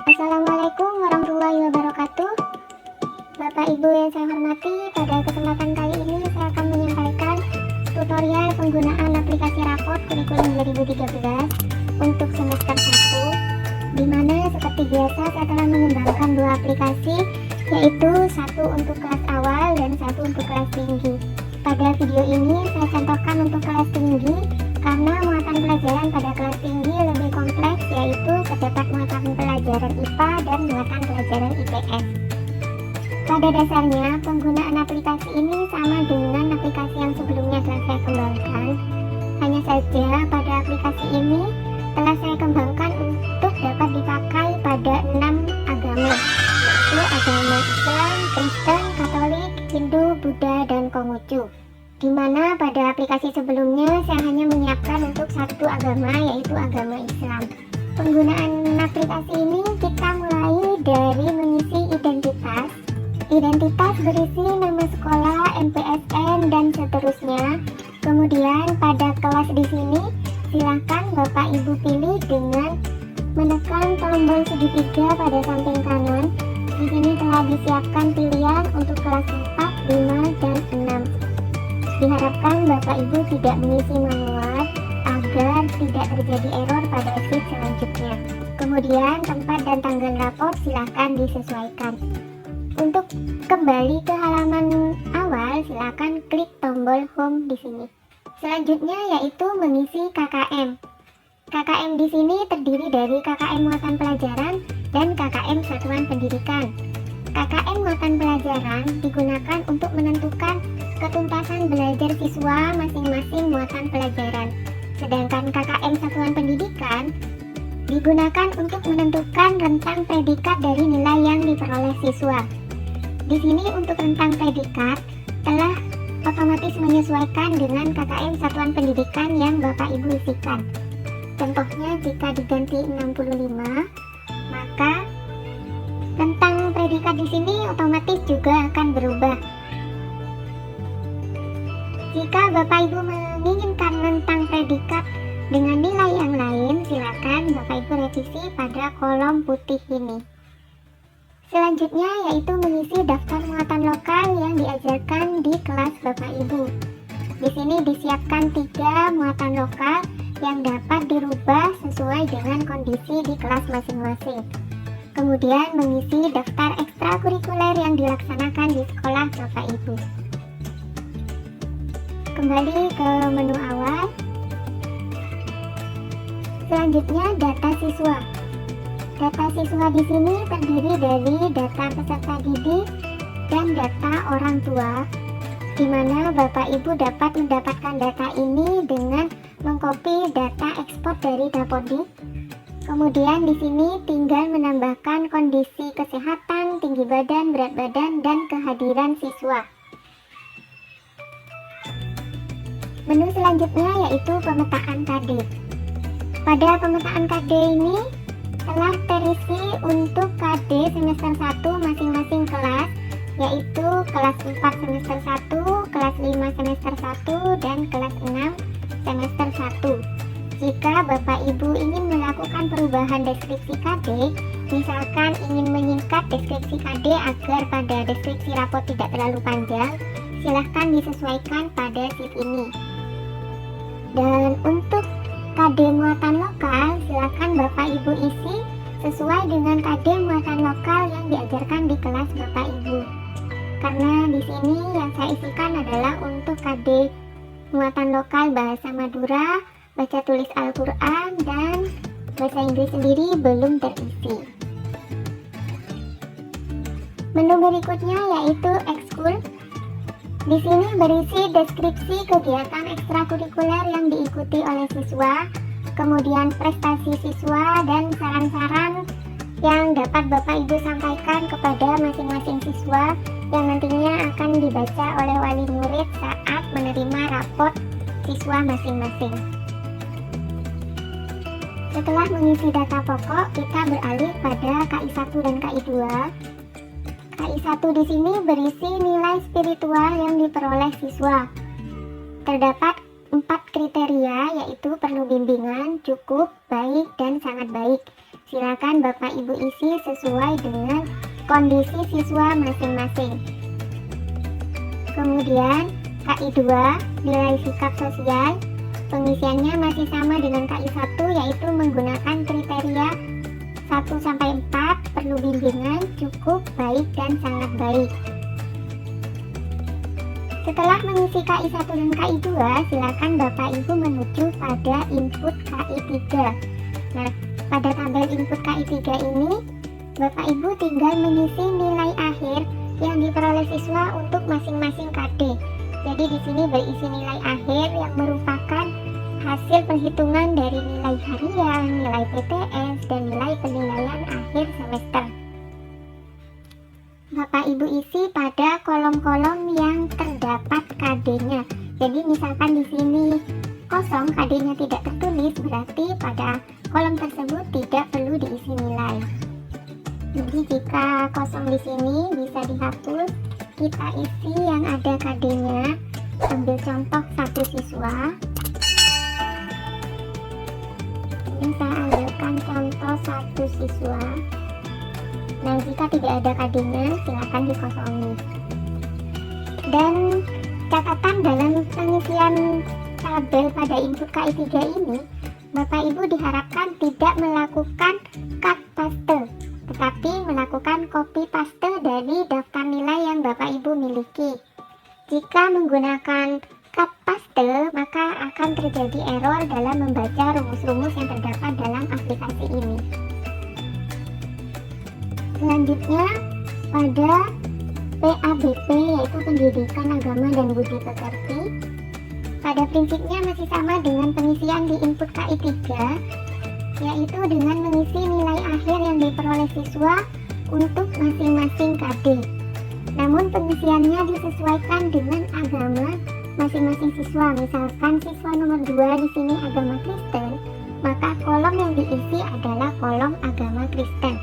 Assalamualaikum warahmatullahi wabarakatuh. Bapak Ibu yang saya hormati, pada kesempatan kali ini saya akan menyampaikan tutorial penggunaan aplikasi raport kurikulum 2013 untuk semester 1, di mana seperti biasa saya telah mengembangkan dua aplikasi, yaitu satu untuk kelas awal dan satu untuk kelas tinggi. Pada video ini saya contohkan untuk kelas tinggi karena muatan pelajaran pada kelas tinggi lebih kompleks, yaitu terdapat muatan pelajaran IPA dan muatan pelajaran IPS. Pada dasarnya penggunaan aplikasi ini sama dengan aplikasi yang sebelumnya telah saya kembangkan. Hanya saja pada aplikasi ini telah saya kembangkan untuk dapat dipakai pada 6 agama, yaitu agama Islam, Kristen, Katolik, Hindu, Buddha, dan Konghucu. Di mana pada aplikasi sebelumnya saya hanya menyiapkan untuk satu agama, yaitu agama Islam. Penggunaan aplikasi ini kita mulai dari mengisi identitas. Identitas berisi nama sekolah, NPSN, dan seterusnya. Kemudian pada kelas di sini silakan Bapak Ibu pilih dengan menekan tombol segitiga pada samping kanan. Di sini telah disiapkan pilihan untuk kelas 4, 5, dan 6. Diharapkan Bapak Ibu tidak mengisi manual agar tidak terjadi error pada sheet selanjutnya. Kemudian tempat dan tanggal raport silahkan disesuaikan. Untuk kembali ke halaman awal, silakan klik tombol home di sini. Selanjutnya yaitu mengisi KKM. KKM di sini terdiri dari KKM muatan pelajaran dan KKM satuan pendidikan. KKM muatan pelajaran digunakan untuk menentukan ketuntasan belajar siswa masing-masing muatan pelajaran. Sedangkan KKM satuan pendidikan digunakan untuk menentukan rentang predikat dari nilai yang diperoleh siswa. Di sini untuk rentang predikat telah otomatis menyesuaikan dengan KKM satuan pendidikan yang Bapak Ibu isikan. Contohnya jika diganti 65, maka rentang predikat di sini otomatis juga akan berubah. Jika Bapak Ibu menginginkan rentang predikat dengan nilai yang lain, silakan Bapak Ibu revisi pada kolom putih ini. Selanjutnya yaitu mengisi daftar muatan lokal yang diajarkan di kelas Bapak Ibu. Di sini disiapkan 3 muatan lokal yang dapat dirubah sesuai dengan kondisi di kelas masing-masing. Kemudian mengisi daftar ekstrakurikuler yang dilaksanakan di sekolah Bapak Ibu. Kembali ke menu awal. Selanjutnya data siswa. Data siswa di sini terdiri dari data peserta didik dan data orang tua, di mana Bapak Ibu dapat mendapatkan data ini dengan mengcopy data ekspor dari Dapodik. Kemudian di sini tinggal menambahkan kondisi kesehatan, tinggi badan, berat badan, dan kehadiran siswa. Menu selanjutnya yaitu pemetaan KD. Pada pemetaan KD ini telah terisi untuk KD semester 1 masing-masing kelas, yaitu kelas 4 semester 1, kelas 5 semester 1, dan kelas 6 semester 1. Jika Bapak Ibu ingin melakukan perubahan deskripsi KD, misalkan ingin menyingkat deskripsi KD agar pada deskripsi raport tidak terlalu panjang, silahkan disesuaikan pada sheet ini. Dan untuk KD muatan lokal, silakan Bapak Ibu isi sesuai dengan KD muatan lokal yang diajarkan di kelas Bapak Ibu. Karena di sini yang saya isikan adalah untuk KD muatan lokal bahasa Madura, baca tulis Al-Quran, dan bahasa Inggris sendiri belum terisi. Menu berikutnya yaitu ekskul. Di sini berisi deskripsi kegiatan ekstrakurikuler yang diikuti oleh siswa, kemudian prestasi siswa, dan saran-saran yang dapat Bapak Ibu sampaikan kepada masing-masing siswa yang nantinya akan dibaca oleh wali murid saat menerima raport siswa masing-masing. Setelah mengisi data pokok, kita beralih pada KI1 dan KI2. KI1 di sini berisi nilai spiritual yang diperoleh siswa. Terdapat 4 kriteria, yaitu perlu bimbingan, cukup, baik, dan sangat baik. Silakan Bapak Ibu isi sesuai dengan kondisi siswa masing-masing. Kemudian KI 2, nilai sikap sosial, pengisiannya masih sama dengan KI 1, yaitu menggunakan kriteria 1-4, perlu bimbingan, cukup, baik, dan sangat baik. Setelah mengisi KI 1 dan KI 2, silakan Bapak Ibu menuju pada input KI 3. Nah, pada tabel input KI 3 ini, Bapak Ibu tinggal mengisi nilai akhir yang diperoleh siswa untuk masing-masing KD. Jadi di sini berisi nilai akhir yang merupakan hasil perhitungan dari nilai harian, nilai PTS, dan nilai penilaian akhir semester. Bapak Ibu isi pada kolom-kolom yang terdapat KD-nya. Jadi misalkan di sini kosong, KD-nya tidak tertulis, berarti pada kolom tersebut tidak perlu diisi nilai. Jadi jika kosong di sini bisa dihapus, kita isi yang ada KD-nya. Ambil contoh satu siswa. Ini saya ambilkan contoh satu siswa. Nah, jika tidak ada KD-nya, silakan dikosongi. Dan catatan dalam pengisian tabel pada input KI 3 ini, Bapak Ibu diharapkan tidak melakukan cut paste, tetapi melakukan copy paste dari daftar nilai yang Bapak Ibu miliki. Jika menggunakan cut paste, maka akan terjadi error dalam membaca rumus-rumus yang terdapat dalam aplikasi ini. Selanjutnya pada PABP, yaitu Pendidikan Agama dan Budi Pekerti. Pada prinsipnya masih sama dengan pengisian di input KI 3, yaitu dengan mengisi nilai akhir yang diperoleh siswa untuk masing-masing KD. Namun pengisiannya disesuaikan dengan agama masing-masing siswa. Misalkan siswa nomor 2 di sini agama Kristen, maka kolom yang diisi adalah kolom agama Kristen.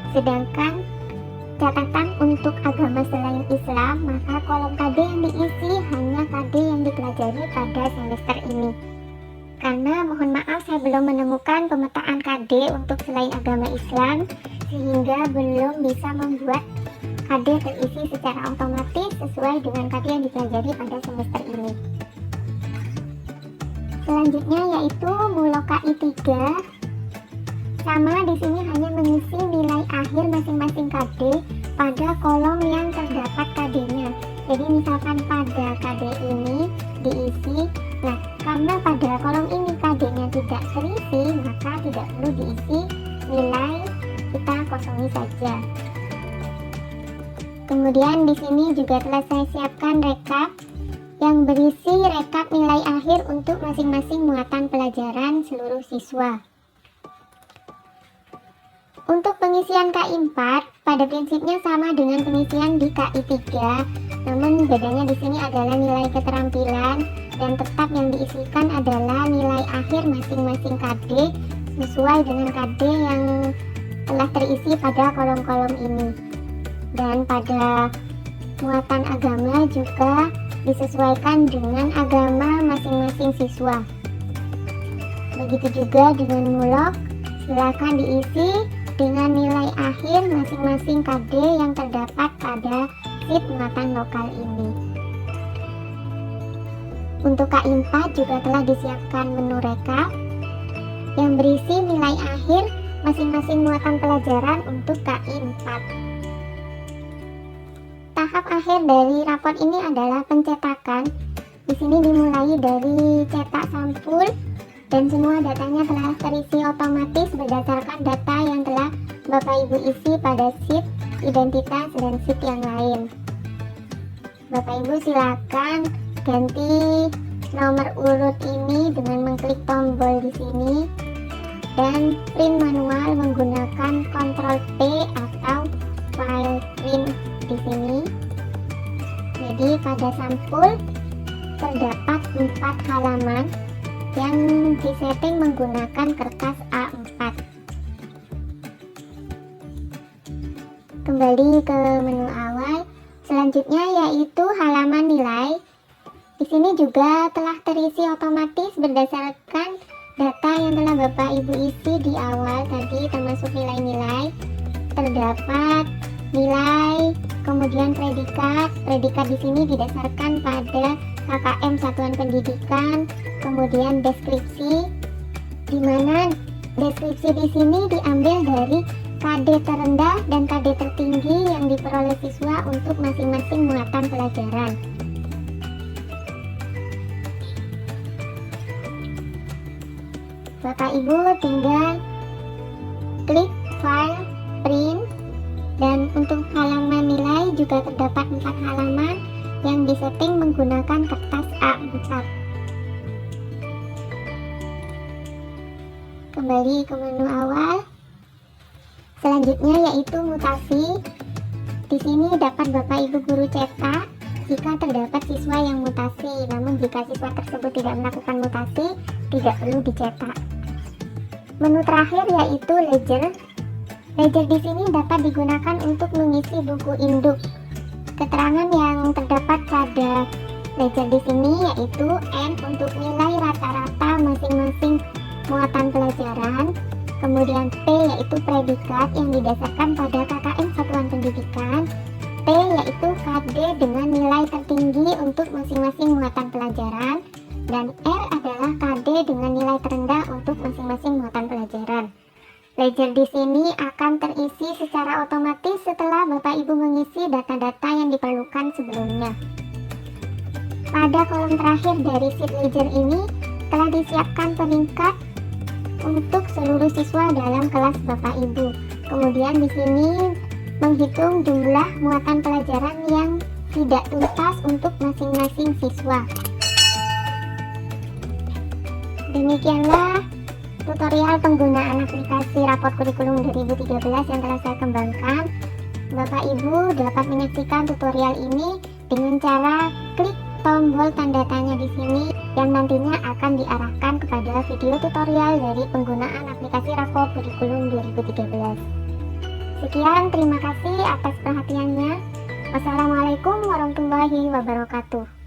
Sedangkan catatan untuk agama selain Islam, maka kolom KD yang diisi hanya KD yang dipelajari pada semester ini. Karena mohon maaf saya belum menemukan pemetaan KD untuk selain agama Islam, sehingga belum bisa membuat KD terisi secara otomatis sesuai dengan KD yang dipelajari pada semester ini. Selanjutnya yaitu Mulok KI 3. Sama, di sini hanya mengisi nilai akhir masing-masing KD pada kolom yang terdapat KD-nya. Jadi misalkan pada KD ini diisi, nah karena pada kolom ini KD-nya tidak terisi, maka tidak perlu diisi nilai, kita kosongi saja. Kemudian di sini juga telah saya siapkan rekap yang berisi rekap nilai akhir untuk masing-masing muatan pelajaran seluruh siswa. Untuk pengisian KI 4 pada prinsipnya sama dengan pengisian di KI 3, namun bedanya di sini adalah nilai keterampilan dan tetap yang diisikan adalah nilai akhir masing-masing KD sesuai dengan KD yang telah terisi pada kolom-kolom ini. Dan pada muatan agama juga disesuaikan dengan agama masing-masing siswa. Begitu juga dengan Mulok, silakan diisi dengan nilai akhir masing-masing KD yang terdapat pada sheet muatan lokal ini. Untuk KI 4 juga telah disiapkan menu rekap yang berisi nilai akhir masing-masing muatan pelajaran untuk KI 4. Tahap akhir dari rapor ini adalah pencetakan. Di sini dimulai dari cetak sampul dan semua datanya telah terisi otomatis berdasarkan data yang telah Bapak Ibu isi pada sheet identitas dan sheet yang lain. Bapak Ibu silakan ganti nomor urut ini dengan mengklik tombol di sini dan print manual menggunakan Ctrl P atau file print di sini. Jadi pada sampul terdapat 4 halaman yang disetting menggunakan kertas A4. Kembali ke menu awal. Selanjutnya yaitu halaman nilai. Di sini juga telah terisi otomatis berdasarkan data yang telah Bapak Ibu isi di awal tadi termasuk nilai-nilai, terdapat nilai, kemudian predikat. Predikat di sini didasarkan pada KKM Satuan Pendidikan, kemudian deskripsi, di mana deskripsi di sini diambil dari KD terendah dan KD tertinggi yang diperoleh siswa untuk masing-masing muatan pelajaran. Bapak Ibu tinggal klik file, print, dan untuk halaman nilai juga terdapat 4 halaman yang disetting menggunakan kertas A4. Kembali ke menu awal. Selanjutnya yaitu mutasi. Di sini dapat Bapak Ibu guru cetak jika terdapat siswa yang mutasi. Namun jika siswa tersebut tidak melakukan mutasi, tidak perlu dicetak. Menu terakhir yaitu ledger. Ledger di sini dapat digunakan untuk mengisi buku induk. Keterangan yang terdapat pada ledger di sini yaitu N untuk nilai rata-rata masing-masing muatan pelajaran, kemudian P yaitu predikat yang didasarkan pada KKM Satuan Pendidikan, T yaitu KD dengan nilai tertinggi untuk masing-masing muatan pelajaran, dan R adalah KD dengan nilai terendah untuk masing-masing muatan pelajaran. Ledger di sini akan terisi secara otomatis setelah Bapak Ibu mengisi data-data yang diperlukan sebelumnya. Pada kolom terakhir dari sheet ledger ini telah disiapkan peringkat untuk seluruh siswa dalam kelas Bapak Ibu. Kemudian di sini menghitung jumlah muatan pelajaran yang tidak tuntas untuk masing-masing siswa. Demikianlah tutorial penggunaan aplikasi Rapot Kurikulum 2013 yang telah saya kembangkan. Bapak Ibu dapat menyaksikan tutorial ini dengan cara klik tombol tanda tanya di sini yang nantinya akan diarahkan kepada video tutorial dari penggunaan aplikasi Rapot Kurikulum 2013. Sekian, terima kasih atas perhatiannya. Wassalamualaikum warahmatullahi wabarakatuh.